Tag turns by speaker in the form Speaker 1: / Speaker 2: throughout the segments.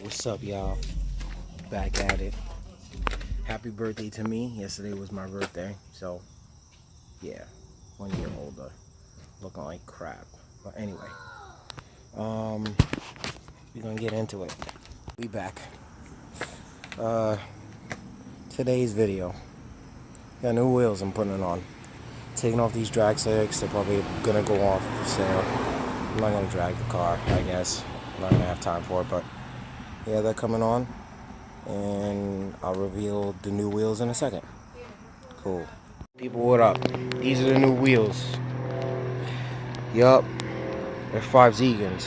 Speaker 1: What's up, y'all? Back at it. Happy birthday to me. Yesterday was my birthday, so yeah, 1 year older. Looking like crap. But anyway, we're gonna get into it. We back. Today's video. Got new wheels I'm putting on. Taking off these drag slicks. They're probably gonna go off for sale. I'm not gonna drag the car, I guess. I'm not gonna have time for it, but yeah, they're coming on. And I'll reveal the new wheels in a second. Cool. People, what up? These are the new wheels. Yup. They're 5 Zegans.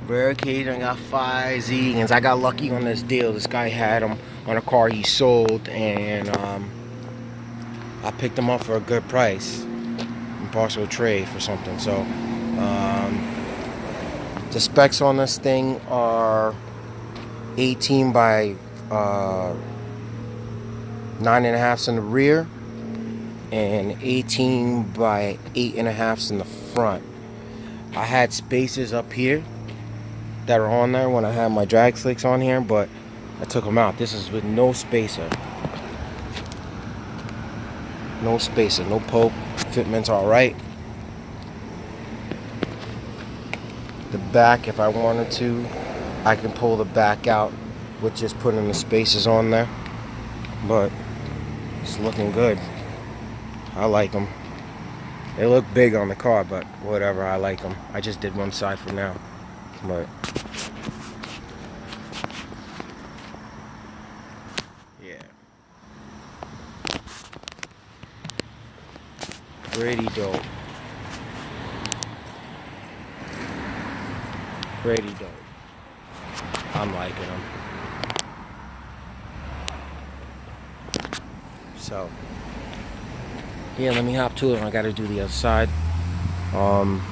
Speaker 1: Barricade, I got 5 Zegans. I got lucky on this deal. This guy had them on a car he sold, and I picked them up for a good price. Partial trade for something. So the specs on this thing are 18 by 9.5 in the rear and 18 by 8.5 in the front. I had spacers up here that are on there when I had my drag slicks on here, but I took them out. This is with no spacer. No spacer, no poke. Fitment's alright. The back, if I wanted to, I can pull the back out with just putting the spacers on there. But it's looking good. I like them. They look big on the car, but whatever, I like them. I just did one side for now. But yeah. Pretty dope. Pretty dope. I'm liking them. So yeah, let me hop to it. I gotta do the other side. And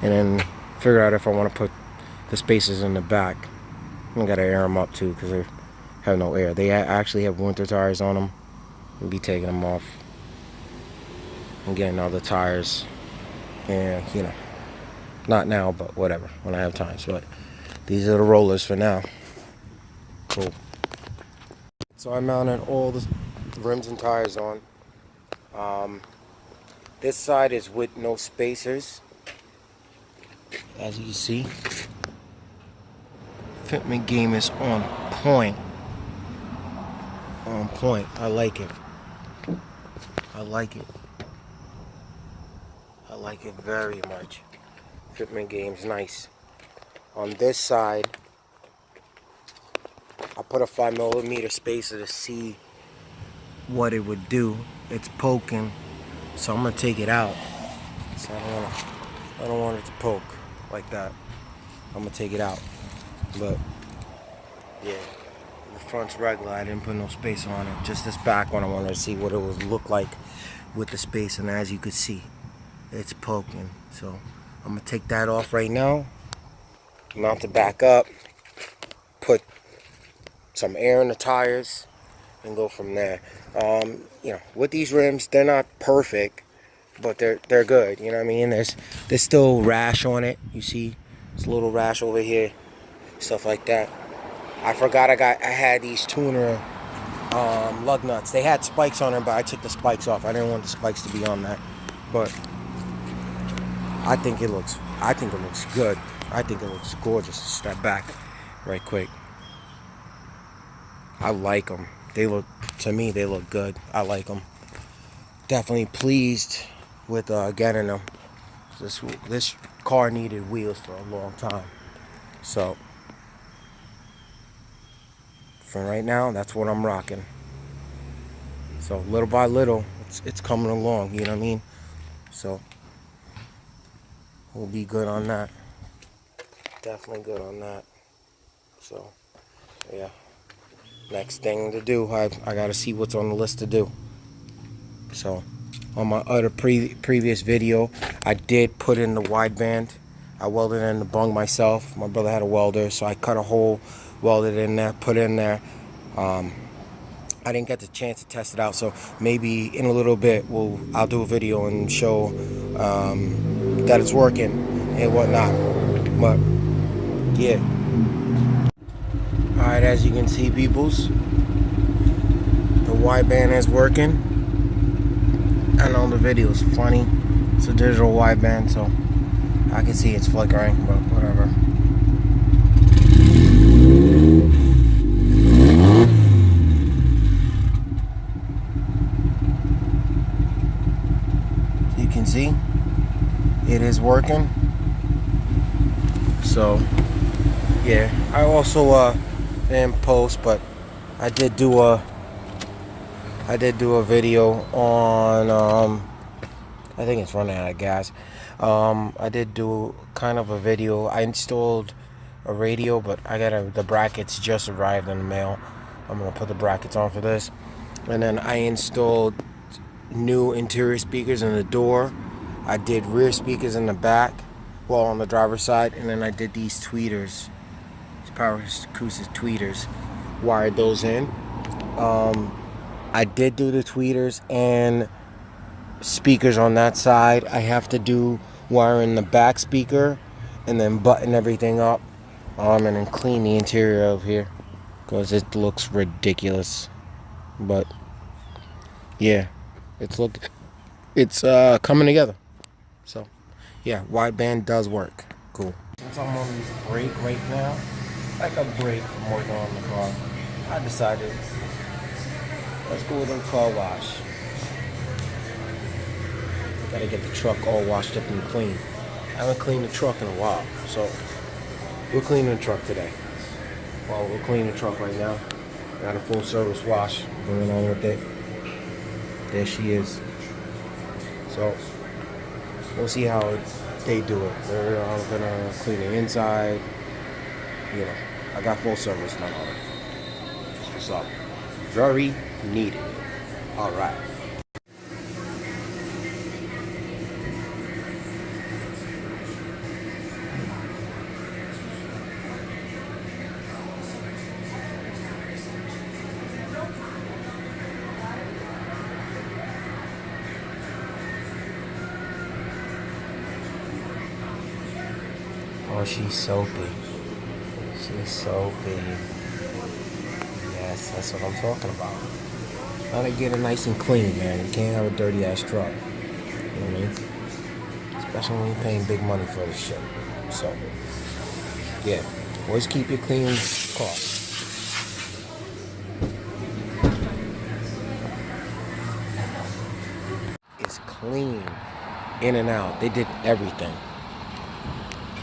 Speaker 1: then figure out if I want to put the spacers in the back. I gotta air them up too because they have no air. They actually have winter tires on them. We'll be taking them off and getting other tires. And you know, not now, but whatever, when I have time. So these are the rollers for now. Cool. So I mounted all the rims and tires on. This side is with no spacers, as you see. Fitment game is on point. On point. I like it. I like it. I like it very much. Fitment game's nice. On this side, I put a 5mm spacer to see what it would do. It's poking, so I'm gonna take it out. So I don't want it to poke like that. I'm gonna take it out. But yeah, the front's regular. I didn't put no spacer on it. Just this back one, I wanted to see what it would look like with the space. And as you could see, it's poking. So I'm gonna take that off right now. Mount it back up. Put some air in the tires and go from there. You know, with these rims, they're not perfect, but they're good. You know what I mean? There's still rash on it. You see, it's a little rash over here, stuff like that. I forgot I had these tuner lug nuts. They had spikes on them, but I took the spikes off. I didn't want the spikes to be on that. But I think it looks good. I think it looks gorgeous. Step back right quick. I like them. To me, they look good. I like them. Definitely pleased with getting them. This car needed wheels for a long time. So, for right now, that's what I'm rocking. So, little by little, it's coming along, you know what I mean? So, we'll be good on that. Definitely good on that. So, yeah. Next thing to do, I gotta see what's on the list to do. So, on my other previous video, I did put in the wideband. I welded in the bung myself. My brother had a welder, so I cut a hole, welded in there, put in there. I didn't get the chance to test it out, so maybe in a little bit I'll do a video and show that it's working and whatnot. But yeah. Alright, as you can see, peoples, the wideband is working. I know the video is funny. It's a digital wideband, so I can see it's flickering, but whatever. You can see it is working. So yeah, I also didn't post, but I did do a video on I think it's running out of gas. I did do kind of a video. I installed a radio, but the brackets just arrived in the mail. I'm gonna put the brackets on for this, and then I installed new interior speakers in the door. I did rear speakers in the back, well, on the driver's side, and then I did these tweeters, these power acoustic tweeters, wired those in. I did do the tweeters and speakers on that side. I have to do wiring the back speaker and then button everything up, and then clean the interior of here because it looks ridiculous. But yeah, it's coming together. So yeah, wideband does work. Cool. Since I'm on break right now, like a break from working on the car, I decided let's go to the car wash. Gotta get the truck all washed up and clean. I haven't cleaned the truck in a while, so we're cleaning the truck today. Well, we're cleaning the truck right now. Got a full service wash going on with it. There she is. So we'll see how they do it. They're gonna clean the inside. You know, I got full service done on it. That's what's up. Very needed. All right. Oh, she's soapy. She's soapy. Yes, that's what I'm talking about. Gotta get it nice and clean, man. You can't have a dirty ass truck. You know what I mean? Especially when you're paying big money for this shit. So, yeah. Always keep your clean car. It's clean in and out. They did everything.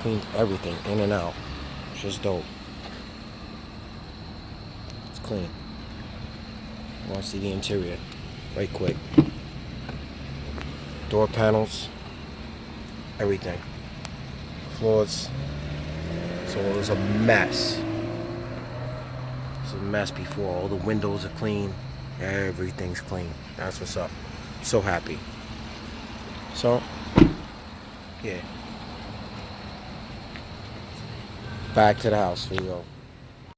Speaker 1: Cleaned everything in and out. It's just dope. It's clean. I want to see the interior right quick. Door panels, everything. Floors. So it was a mess. It was a mess before. All the windows are clean. Everything's clean. That's what's up. So happy. So, yeah. Back to the house. Here we go.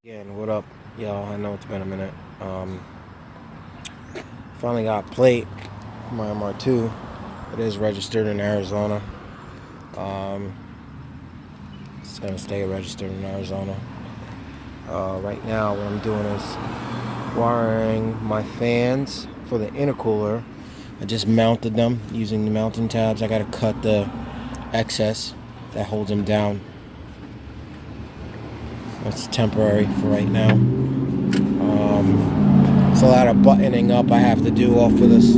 Speaker 1: Again, what up, y'all? I know it's been a minute. Finally got a plate for my MR2. It is registered in Arizona. It's gonna stay registered in Arizona. Right now, what I'm doing is wiring my fans for the intercooler. I just mounted them using the mounting tabs. I gotta cut the excess that holds them down. That's temporary for right now. It's a lot of buttoning up I have to do off of this.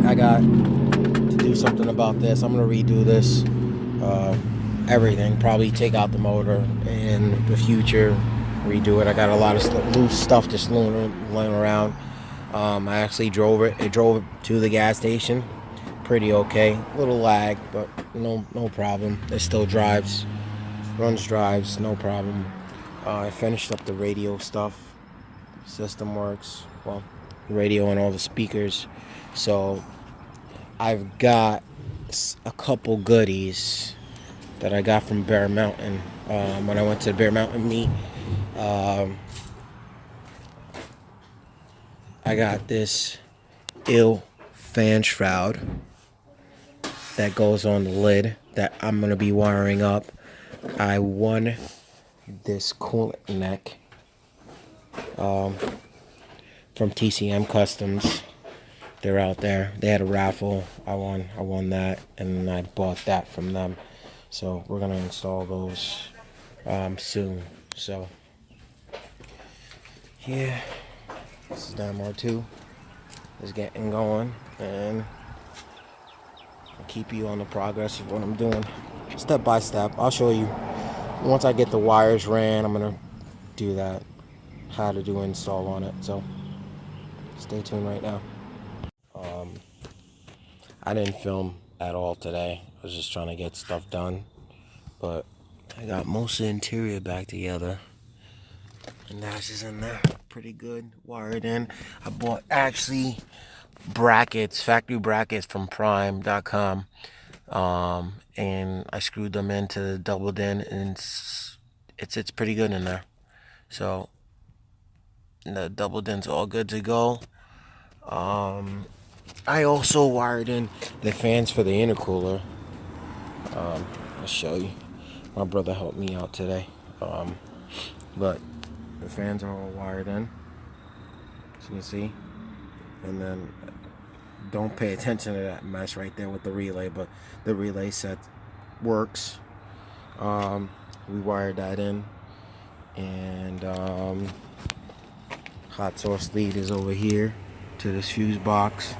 Speaker 1: I got to do something about this. I'm gonna redo this. Everything. Probably take out the motor in the future. Redo it. I got a lot of loose stuff just laying around. I actually drove it. It drove it to the gas station. Pretty okay. Little lag, but no problem. It still drives. Drives, no problem. I finished up the radio stuff. System works. Well, radio and all the speakers. So I've got a couple goodies that I got from Bear Mountain. When I went to the Bear Mountain meet, I got this fan shroud that goes on the lid that I'm going to be wiring up. I won this coolant neck from TCM Customs. They're out there. They had a raffle. I won that, and I bought that from them. So we're gonna install those soon. So yeah, this is the mr2. Is getting going, and I'll keep you on the progress of what I'm doing, step by step. I'll show you once I get the wires ran. I'm gonna do that, how to do install on it. So stay tuned right now. I didn't film at all today. I was just trying to get stuff done, but I got most of the interior back together, and that's just in there pretty good, wired in. I bought actually brackets, factory brackets from prime.com, and I screwed them into the doubled in, and it's pretty good in there. So the doubled in's all good to go. I also wired in the fans for the intercooler. I'll show you. My brother helped me out today. But the fans are all wired in, as you can see. And then don't pay attention to that mess right there with the relay, but the relay set works. We wired that in, and hot source lead is over here to this fuse box,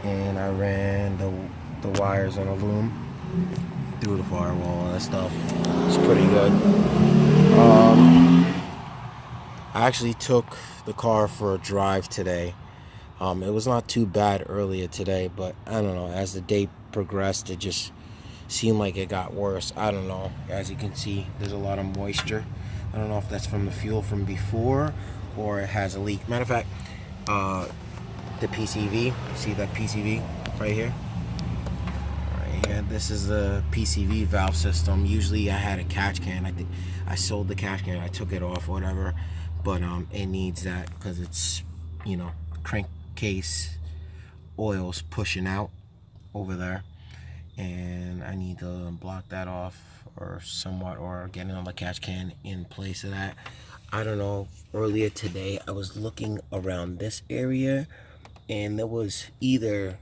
Speaker 1: and I ran the wires on a loom through the firewall and that stuff. It's pretty good. I actually took the car for a drive today. It was not too bad earlier today, but I don't know, as the day progressed, it just seemed like it got worse. I don't know. As you can see, there's a lot of moisture. I don't know if that's from the fuel from before or it has a leak. Matter of fact, the PCV, see that PCV right here? Right here, this is the PCV valve system. Usually I had a catch can. I think I sold the catch can, I took it off or whatever, but it needs that because it's, you know, crankcase oil's pushing out over there, and I need to block that off or somewhat, or get another catch can in place of that. I don't know, earlier today I was looking around this area and there was either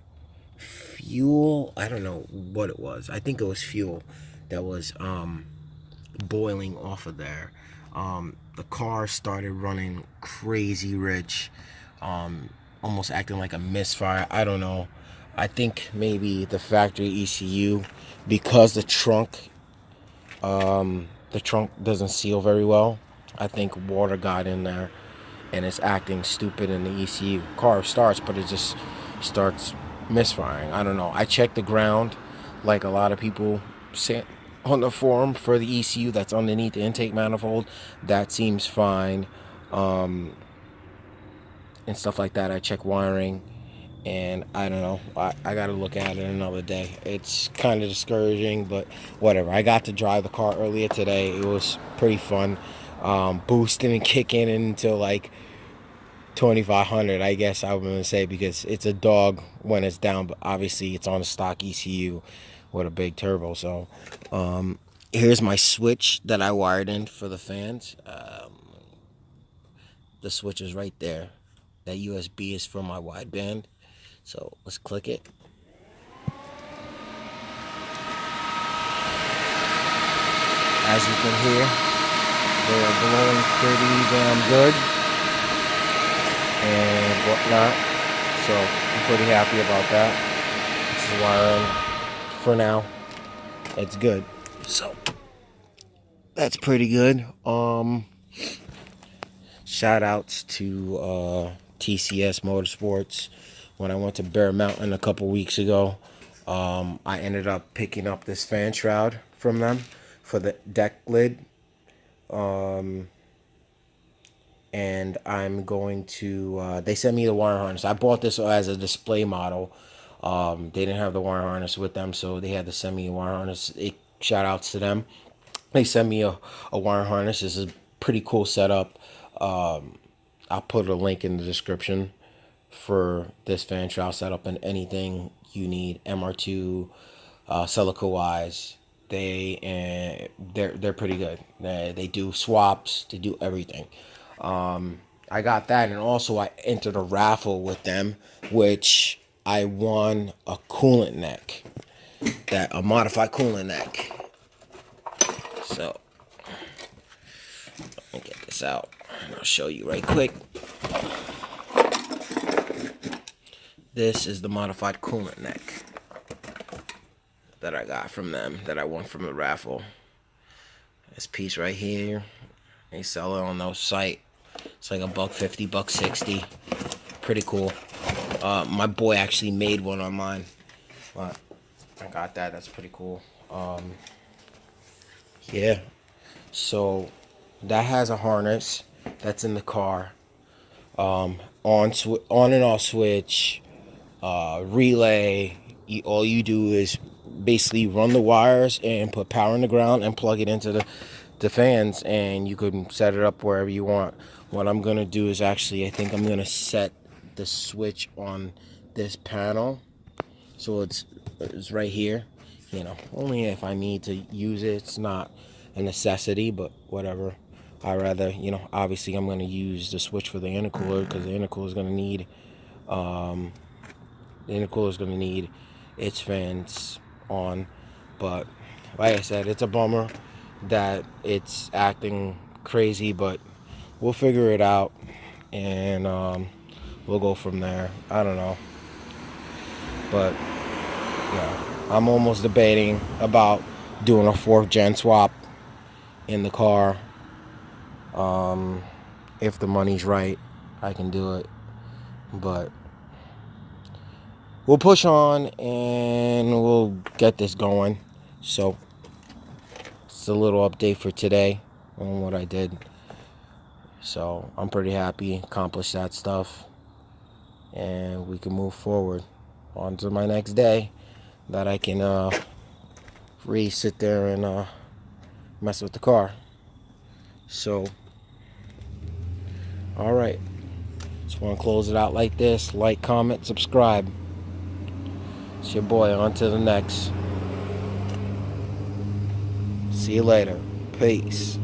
Speaker 1: fuel, I don't know what it was, I think it was fuel that was boiling off of there. The car started running crazy rich, almost acting like a misfire. I don't know. I think maybe the factory ECU, because the trunk doesn't seal very well. I think water got in there and it's acting stupid in the ECU. Car starts, but it just starts misfiring. I don't know. I checked the ground like a lot of people say on the forum for the ECU that's underneath the intake manifold. That seems fine. And stuff like that. I check wiring, and I don't know. I got to look at it another day. It's kind of discouraging, but whatever. I got to drive the car earlier today. It was pretty fun. Boosting and kicking until like 2500, I guess I was going to say, because it's a dog when it's down, but obviously it's on a stock ECU with a big turbo. So here's my switch that I wired in for the fans. The switch is right there. That USB is for my wideband. So let's click it. As you can hear, they are blowing pretty damn good and whatnot. So I'm pretty happy about that. This is wiring for now. It's good. So that's pretty good. Shout outs to TCS Motorsports. When I went to Bear Mountain a couple weeks ago, I ended up picking up this fan shroud from them for the deck lid. And I'm going to, they sent me the wire harness. I bought this as a display model. They didn't have the wire harness with them, so they had to send me a wire harness. Shout outs to them. They sent me a wire harness. This is a pretty cool setup. I'll put a link in the description for this fan shroud setup and anything you need, mr2, Celica wise, they're pretty good. They do swaps, they do everything. I got that, and also I entered a raffle with them, which I won a coolant neck, a modified coolant neck. So let me get this out, and I'll show you right quick. This is the modified coolant neck that I got from them, that I won from the raffle. This piece right here, they sell it on their site. It's like $1.50, $1.60. Pretty cool. My boy actually made one on mine, but I got that. That's pretty cool. Yeah. So that has a harness that's in the car. On and off switch, relay. All you do is basically run the wires and put power in the ground and plug it into the fans, and you can set it up wherever you want. What I'm gonna do is actually, I think I'm gonna set the switch on this panel, so it's right here. You know, only if I need to use it. It's not a necessity, but whatever. I rather, you know, obviously I'm gonna use the switch for the intercooler, because the intercooler is gonna need its fans on. But like I said, it's a bummer that it's acting crazy, but we'll figure it out, and we'll go from there. I don't know, but yeah, I'm almost debating about doing a 4th gen swap in the car. If the money's right, I can do it, but we'll push on and we'll get this going. So it's a little update for today on what I did. So I'm pretty happy, accomplished that stuff, and we can move forward on to my next day, that I can sit there and mess with the car. So all right, just want to close it out like this. Like, comment, subscribe. It's your boy, on to the next. See you later. Peace.